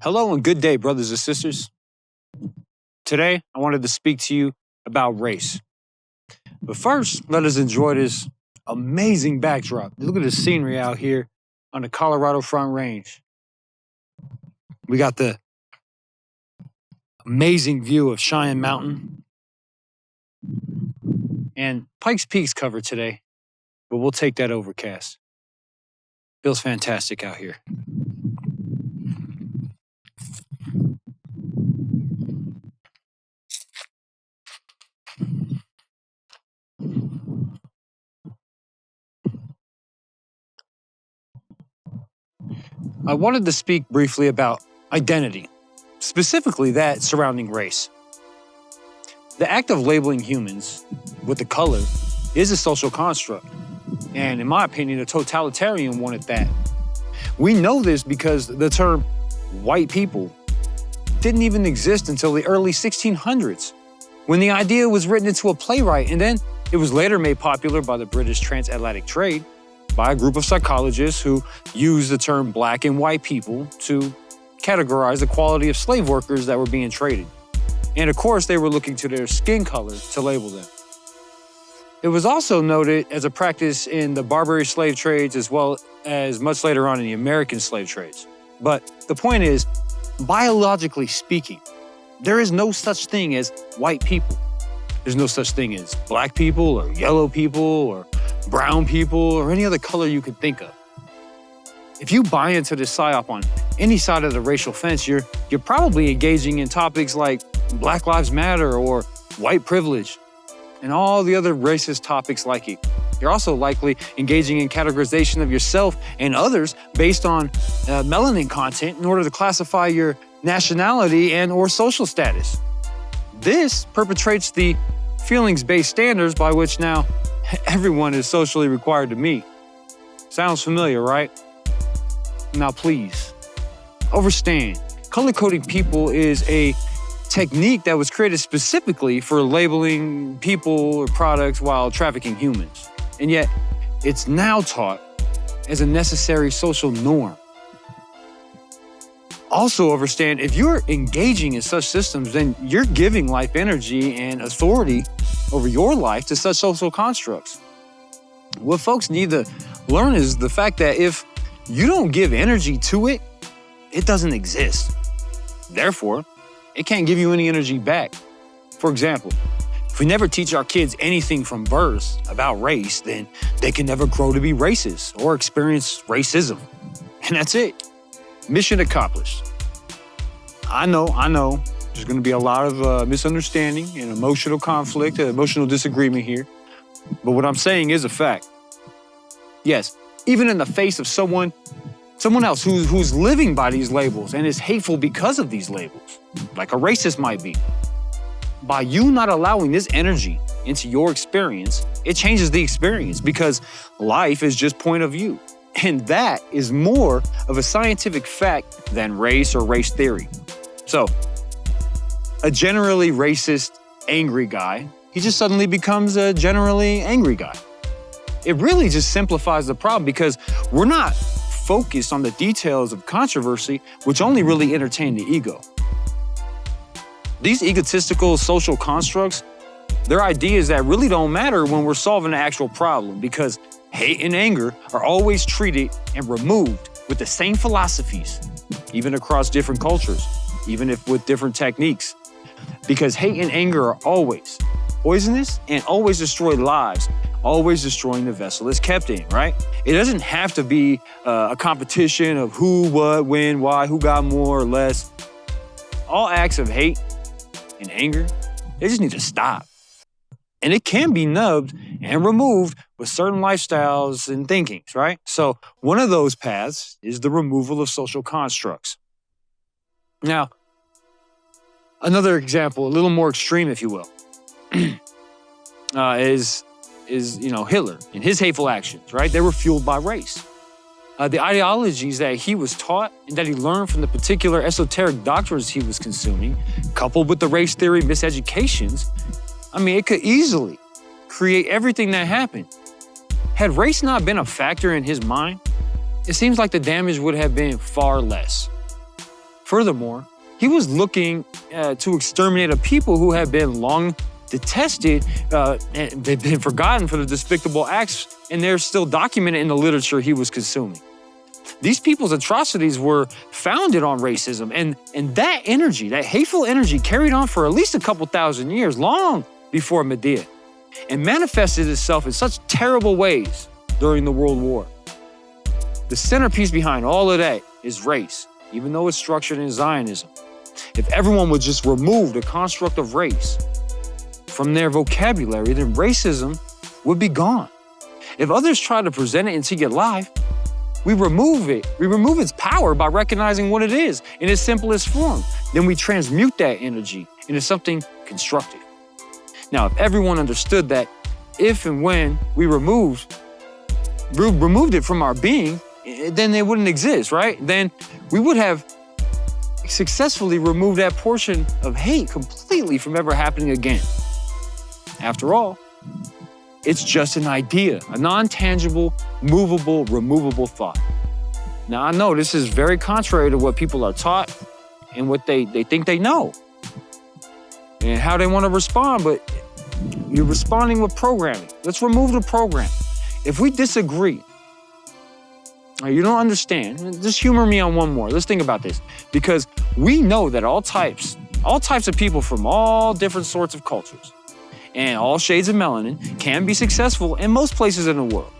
Hello and good day, brothers and sisters. Today, I wanted to speak to you about race. But first, let us enjoy this amazing backdrop. Look at the scenery out here on the Colorado Front Range. We got the amazing view of Cheyenne Mountain and Pikes Peak's covered today, but we'll take that overcast. Feels fantastic out here. I wanted to speak briefly about identity, specifically that surrounding race. The act of labeling humans with the color is a social construct, and in my opinion, a totalitarian one at that. We know this because the term white people didn't even exist until the early 1600s, when the idea was written into a playwright, and then it was later made popular by the British transatlantic trade by a group of psychologists who used the term black and white people to categorize the quality of slave workers that were being traded. And of course, they were looking to their skin color to label them. It was also noted as a practice in the Barbary slave trades as well as much later on in the American slave trades. But the point is, biologically speaking, there is no such thing as white people. There's no such thing as black people or yellow people or brown people or any other color you could think of. If you buy into this psyop on any side of the racial fence, you're probably engaging in topics like Black Lives Matter or white privilege and all the other racist topics like it. You're also likely engaging in categorization of yourself and others based on melanin content in order to classify your nationality and or social status. This perpetrates the feelings-based standards by which now everyone is socially required to meet. Sounds familiar, right? Now please, understand, color-coding people is a technique that was created specifically for labeling people or products while trafficking humans. And yet, it's now taught as a necessary social norm. Also understand, if you're engaging in such systems, then you're giving life energy and authority over your life to such social constructs. What folks need to learn is the fact that if you don't give energy to it, it doesn't exist. Therefore, it can't give you any energy back. For example, if we never teach our kids anything from birth about race, then they can never grow to be racist or experience racism. And that's it. Mission accomplished. I know. There's going to be a lot of misunderstanding and emotional conflict, emotional disagreement here. But what I'm saying is a fact. Yes, even in the face of someone else who's living by these labels and is hateful because of these labels, like a racist might be. By you not allowing this energy into your experience, it changes the experience because life is just point of view. And that is more of a scientific fact than race or race theory. So, a generally racist, angry guy, he just suddenly becomes a generally angry guy. It really just simplifies the problem because we're not focused on the details of controversy, which only really entertain the ego. These egotistical social constructs, they're ideas that really don't matter when we're solving the actual problem because hate and anger are always treated and removed with the same philosophies, even across different cultures, even if with different techniques. Because hate and anger are always poisonous and always destroy lives, always destroying the vessel it's kept in, right? It doesn't have to be a competition of who, what, when, why, who got more or less. All acts of hate and anger, they just need to stop. And it can be nubbed and removed with certain lifestyles and thinkings, right? So one of those paths is the removal of social constructs. Now, another example, a little more extreme, if you will, is Hitler and his hateful actions, right? They were fueled by race. The ideologies that he was taught and that he learned from the particular esoteric doctrines he was consuming, coupled with the race theory miseducations, it could easily create everything that happened. Had race not been a factor in his mind, it seems like the damage would have been far less. Furthermore, he was looking to exterminate a people who had been long detested, and they've been forgotten for the despicable acts, and they're still documented in the literature he was consuming. These people's atrocities were founded on racism, and that energy, that hateful energy, carried on for at least a couple thousand years, long before Medea, and manifested itself in such terrible ways during the World War. The centerpiece behind all of that is race, even though it's structured in Zionism. If everyone would just remove the construct of race from their vocabulary, then racism would be gone. If others try to present it into your life, we remove it. We remove its power by recognizing what it is in its simplest form. Then we transmute that energy into something constructive. Now, if everyone understood that if and when we removed it from our being, then it wouldn't exist, right? Then we would have successfully removed that portion of hate completely from ever happening again. After all, it's just an idea, a non-tangible, movable, removable thought. Now, I know this is very contrary to what people are taught and what they think they know and how they want to respond, but you're responding with programming. Let's remove the program. If we disagree, or you don't understand, just humor me on one more. Let's think about this. Because we know that all types of people from all different sorts of cultures and all shades of melanin can be successful in most places in the world,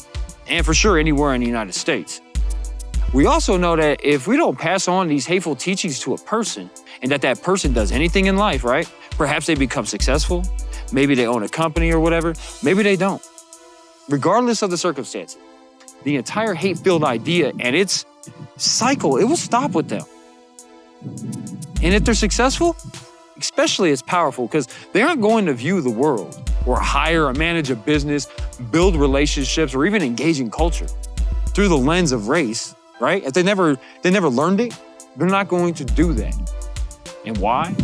and for sure anywhere in the United States. We also know that if we don't pass on these hateful teachings to a person, and that person does anything in life, right? Perhaps they become successful, maybe they own a company or whatever, maybe they don't. Regardless of the circumstances, the entire hate-filled idea and its cycle, it will stop with them. And if they're successful, especially it's powerful because they aren't going to view the world or hire or manage a business, build relationships, or even engage in culture through the lens of race, right? If they never learned it, they're not going to do that. And why?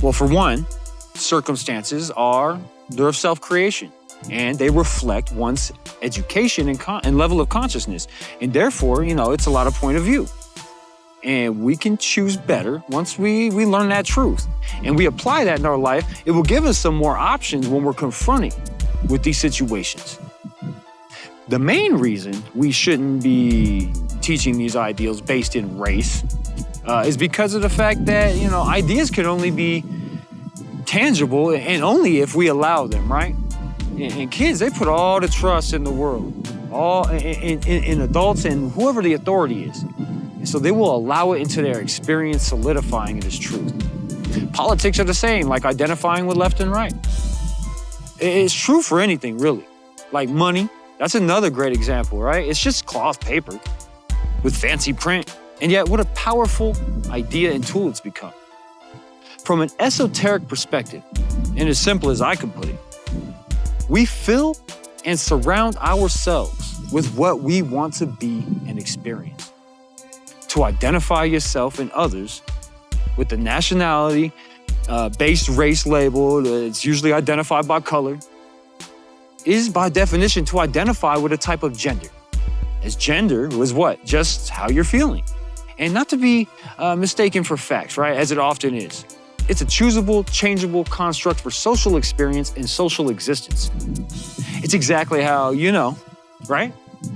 Well, for one, circumstances they're of self-creation, and they reflect one's education and level of consciousness. And therefore, it's a lot of point of view. And we can choose better once we learn that truth. And we apply that in our life, it will give us some more options when we're confronting with these situations. The main reason we shouldn't be teaching these ideals based in race is because of the fact that, ideas can only be tangible and only if we allow them, right? And kids, they put all the trust in the world, all in adults and whoever the authority is. And so they will allow it into their experience, solidifying it as truth. Politics are the same, like identifying with left and right. It's true for anything, really. Like money, that's another great example, right? It's just cloth paper with fancy print. And yet, what a powerful idea and tool it's become. From an esoteric perspective, and as simple as I can put it, we fill and surround ourselves with what we want to be and experience. To identify yourself and others with the nationality based race label, it's usually identified by color, is by definition to identify with a type of gender. As gender was what? Just how you're feeling. And not to be mistaken for facts, right? As it often is. It's a choosable, changeable construct for social experience and social existence. It's exactly how, right?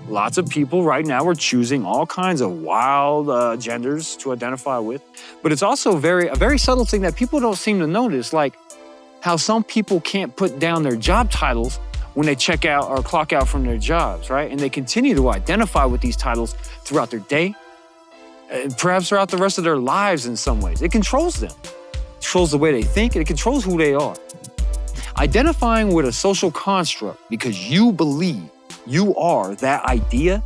Lots of people right now are choosing all kinds of wild genders to identify with. But it's also a very subtle thing that people don't seem to notice, like how some people can't put down their job titles when they check out or clock out from their jobs, right? And they continue to identify with these titles throughout their day, and perhaps throughout the rest of their lives in some ways. It controls them. It controls the way they think, and it controls who they are. Identifying with a social construct because you believe you are that idea,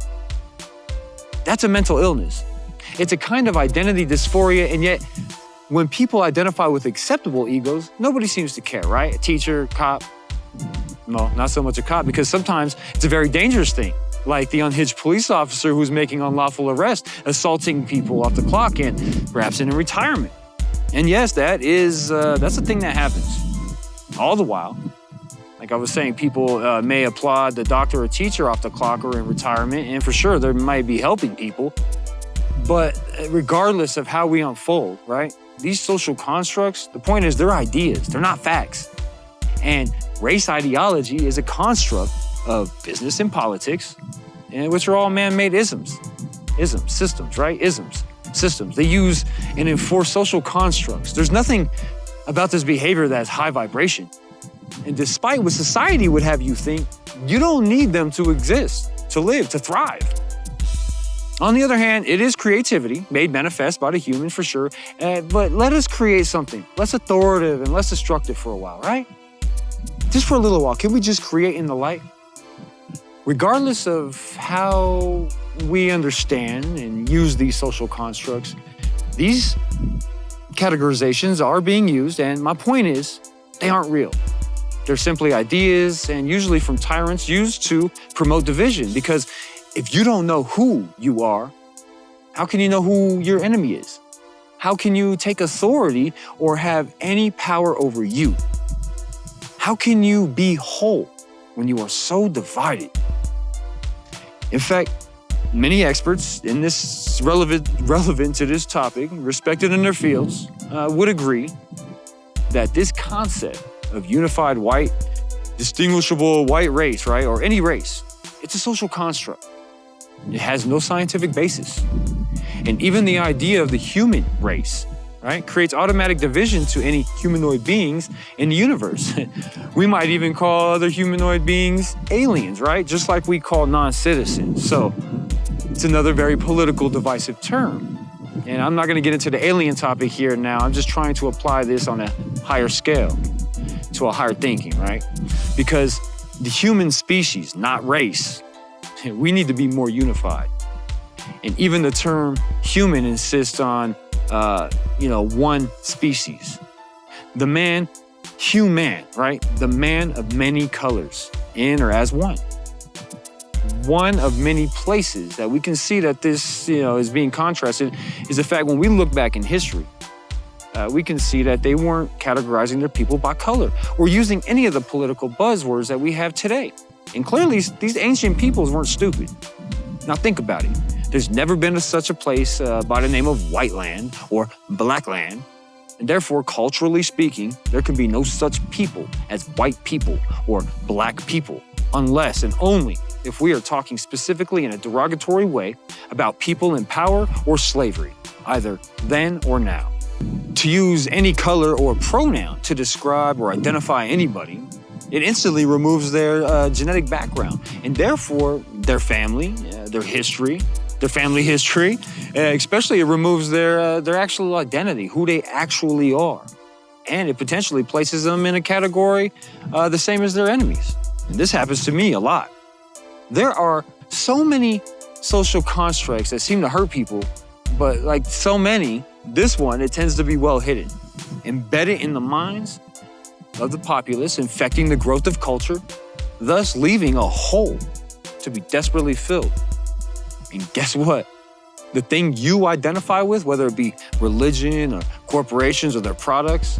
that's a mental illness. It's a kind of identity dysphoria, and yet when people identify with acceptable egos, nobody seems to care, right? A teacher, cop, no, not so much a cop, because sometimes it's a very dangerous thing, like the unhinged police officer who's making unlawful arrests, assaulting people off the clock and perhaps in retirement. And yes, that's a thing that happens. All the while, like I was saying, people may applaud the doctor or teacher off the clock or in retirement, and for sure, they might be helping people. But regardless of how we unfold, right? These social constructs, the point is they're ideas, they're not facts. And race ideology is a construct of business and politics, and which are all man-made isms. Isms, systems, right? Isms, systems. They use and enforce social constructs. There's nothing about this behavior that's high vibration. And despite what society would have you think, you don't need them to exist, to live, to thrive. On the other hand, it is creativity made manifest by the human for sure, but let us create something less authoritative and less destructive for a while, right? Just for a little while, can we just create in the light? Regardless of how we understand and use these social constructs, these categorizations are being used, and my point is, they aren't real. They're simply ideas, and usually from tyrants used to promote division, because if you don't know who you are, how can you know who your enemy is? How can you take authority or have any power over you? How can you be whole when you are so divided? In fact, many experts in this relevant to this topic, respected in their fields, would agree that this concept of unified white, distinguishable white race, right, or any race, it's a social construct. It has no scientific basis. And even the idea of the human race, right, creates automatic division to any humanoid beings in the universe. We might even call other humanoid beings aliens, right? Just like we call non-citizens. So it's another very political, divisive term. And I'm not going to get into the alien topic here now. I'm just trying to apply this on a higher scale, to a higher thinking, right? Because the human species, not race, we need to be more unified. And even the term human insists on, one species. The man, human, right? The man of many colors, in or as one. One of many places that we can see that this, is being contrasted is the fact when we look back in history, we can see that they weren't categorizing their people by color or using any of the political buzzwords that we have today. And clearly, these ancient peoples weren't stupid. Now think about it. There's never been such a place by the name of white land or black land. And therefore, culturally speaking, there can be no such people as white people or black people, unless and only if we are talking specifically in a derogatory way about people in power or slavery, either then or now. To use any color or pronoun to describe or identify anybody, it instantly removes their genetic background and therefore their family, their history, their family history, especially it removes their actual identity, who they actually are. And it potentially places them in a category the same as their enemies. And this happens to me a lot. There are so many social constructs that seem to hurt people, but like so many, this one, it tends to be well hidden, embedded in the minds of the populace, infecting the growth of culture, thus leaving a hole to be desperately filled. And guess what? The thing you identify with, whether it be religion or corporations or their products,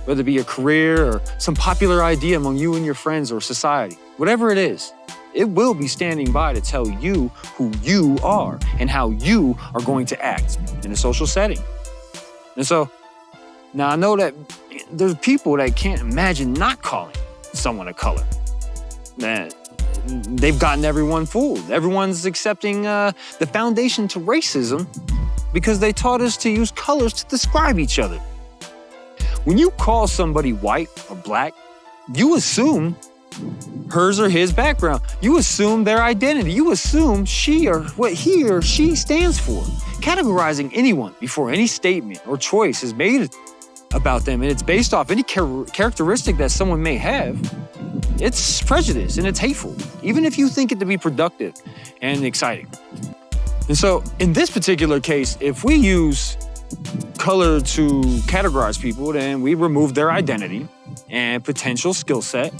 whether it be a career or some popular idea among you and your friends or society, whatever it is, it will be standing by to tell you who you are and how you are going to act in a social setting. And so, now I know that there's people that can't imagine not calling someone a color. Man, they've gotten everyone fooled. Everyone's accepting the foundation to racism because they taught us to use colors to describe each other. When you call somebody white or black, you assume hers or his background. You assume their identity. You assume she or what he or she stands for. Categorizing anyone before any statement or choice is made about them and it's based off any characteristic that someone may have, it's prejudice and it's hateful, even if you think it to be productive and exciting. And so in this particular case, if we use color to categorize people, then we remove their identity and potential skill set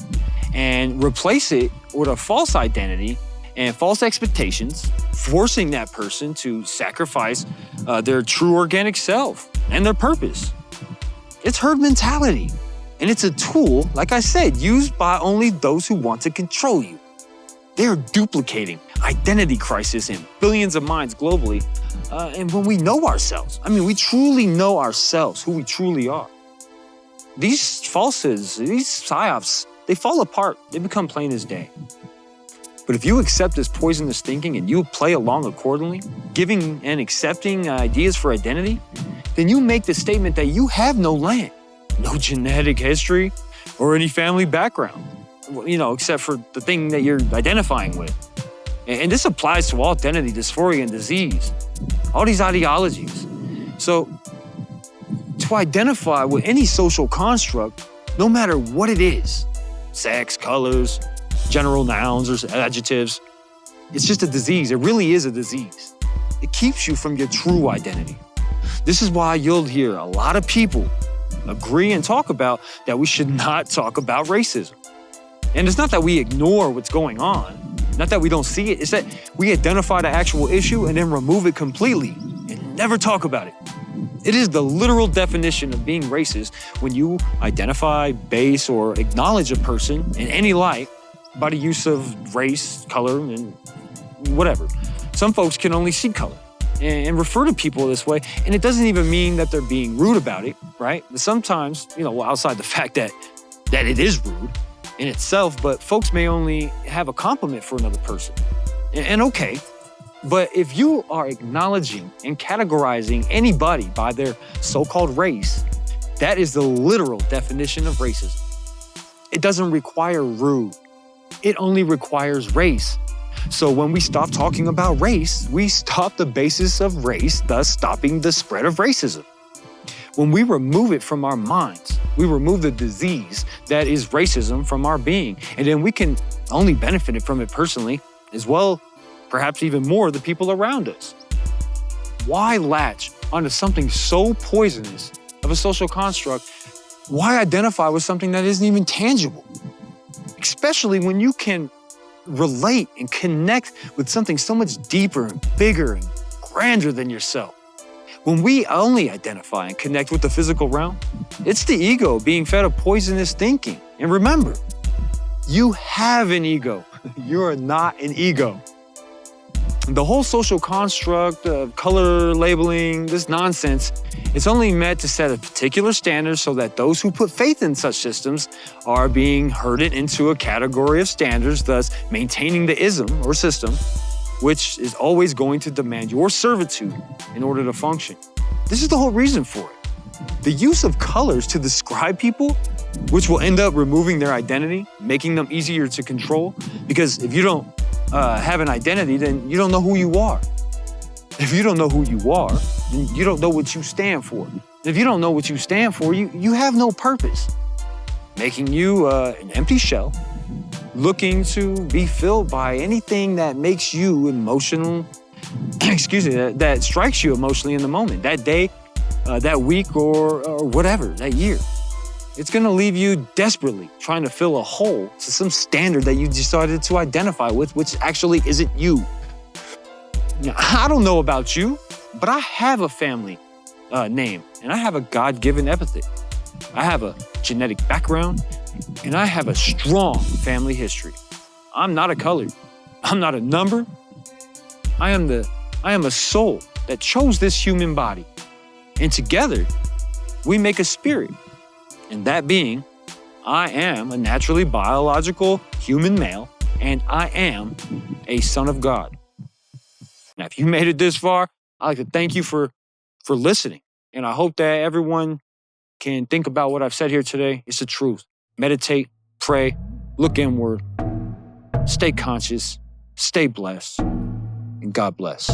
and replace it with a false identity and false expectations, forcing that person to sacrifice their true organic self and their purpose. It's herd mentality, and it's a tool, like I said, used by only those who want to control you. They are duplicating identity crisis in billions of minds globally. And when we know ourselves, we truly know ourselves, who we truly are. These falsehoods, these psyops, they fall apart. They become plain as day. But if you accept this poisonous thinking and you play along accordingly, giving and accepting ideas for identity, then you make the statement that you have no land, no genetic history, or any family background, except for the thing that you're identifying with. And this applies to all identity dysphoria and disease, all these ideologies. So to identify with any social construct, no matter what it is, sex, colors, general nouns or adjectives, it's just a disease. It really is a disease. It keeps you from your true identity. This is why you'll hear a lot of people agree and talk about that we should not talk about racism. And it's not that we ignore what's going on, not that we don't see it, it's that we identify the actual issue and then remove it completely and never talk about it. It is the literal definition of being racist when you identify, base, or acknowledge a person in any light by the use of race, color, and whatever. Some folks can only see color and refer to people this way, and it doesn't even mean that they're being rude about it, right? But sometimes, outside the fact that it is rude in itself, but folks may only have a compliment for another person. And okay, but if you are acknowledging and categorizing anybody by their so-called race, that is the literal definition of racism. It doesn't require rude. It only requires race. So when we stop talking about race, we stop the basis of race, thus stopping the spread of racism. When we remove it from our minds, we remove the disease that is racism from our being, and then we can only benefit from it personally, as well, perhaps even more, the people around us. Why latch onto something so poisonous of a social construct? Why identify with something that isn't even tangible? Especially when you can relate and connect with something so much deeper and bigger and grander than yourself. When we only identify and connect with the physical realm, it's the ego being fed a poisonous thinking. And remember, you have an ego. You're not an ego. The whole social construct of color labeling, this nonsense, it's only meant to set a particular standard so that those who put faith in such systems are being herded into a category of standards, thus maintaining the ism or system, which is always going to demand your servitude in order to function. This is the whole reason for it. The use of colors to describe people, which will end up removing their identity, making them easier to control, because if you don't have an identity, then you don't know who you are. If you don't know who you are, then you don't know what you stand for. If you don't know what you stand for, you have no purpose, making you an empty shell, looking to be filled by anything that makes you emotional, that strikes you emotionally in the moment, that day, that week, or whatever, that year. It's gonna leave you desperately trying to fill a hole to some standard that you decided to identify with, which actually isn't you. Now, I don't know about you, but I have a family name, and I have a God-given epithet. I have a genetic background, and I have a strong family history. I'm not a color. I'm not a number. I am a soul that chose this human body. And together, we make a spirit. And that being, I am a naturally biological human male, and I am a son of God. Now, if you made it this far, I'd like to thank you for listening. And I hope that everyone can think about what I've said here today. It's the truth. Meditate, pray, look inward, stay conscious, stay blessed, and God bless.